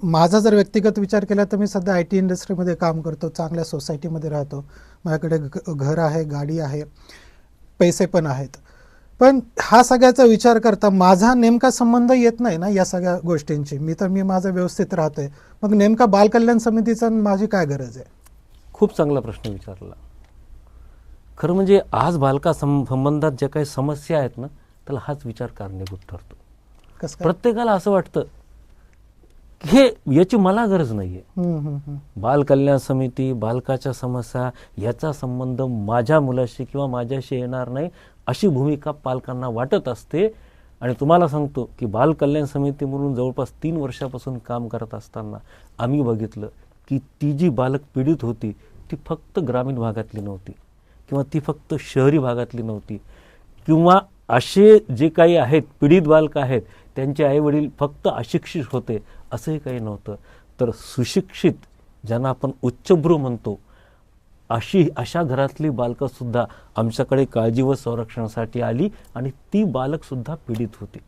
माझा जर व्यक्तिगत विचार केला तर मी सध्या आय टी इंडस्ट्रीमध्ये काम करतो, चांगल्या सोसायटीमध्ये राहतो, माझ्याकडे घर आहे, गाडी आहे, पैसे पण आहेत. पण हा सगळ्याचा विचार करता माझा नेमका संबंध येत नाही ना या सगळ्या गोष्टींची. मी माझं व्यवस्थित राहतोय, मग नेमका बालकल्याण समितीचा माझी काय गरज आहे? खूप चांगला प्रश्न विचारला. खरं म्हणजे आज संबंधात ज्या काही समस्या आहेत ना, त्याला हाच विचार कारणीभूत ठरतो. कसं काय? प्रत्येकाला असं वाटतं याची मला गरज नाहीये. बाल कल्याण समिती, बालकाच्या समस्या याचा संबंध माझ्या मुलाशी किंवा माझ्याशी येणार नाही, अशी भूमिका पालकांना वाटत असते. आणि तुम्हाला सांगतो की बाल कल्याण समिती म्हणून जवळपास 3 वर्षापासून काम करत असताना आम्ही बघितलं की ती जी बालक पीडित होती ती फक्त ग्रामीण भागातली नव्हती किंवा ती फक्त शहरी भागातली नव्हती, किंवा असे जे काही आहेत पीडित बालक आहेत त्यांचे आईवडील फक्त अशिक्षित होते असंही काही नव्हतं. तर सुशिक्षित, ज्यांना आपण उच्चभ्रू म्हणतो, अशा घरातली बालकंसुद्धा आमच्याकडे काळजी व संरक्षणासाठी आली आणि ती बालकसुद्धा पीडित होती.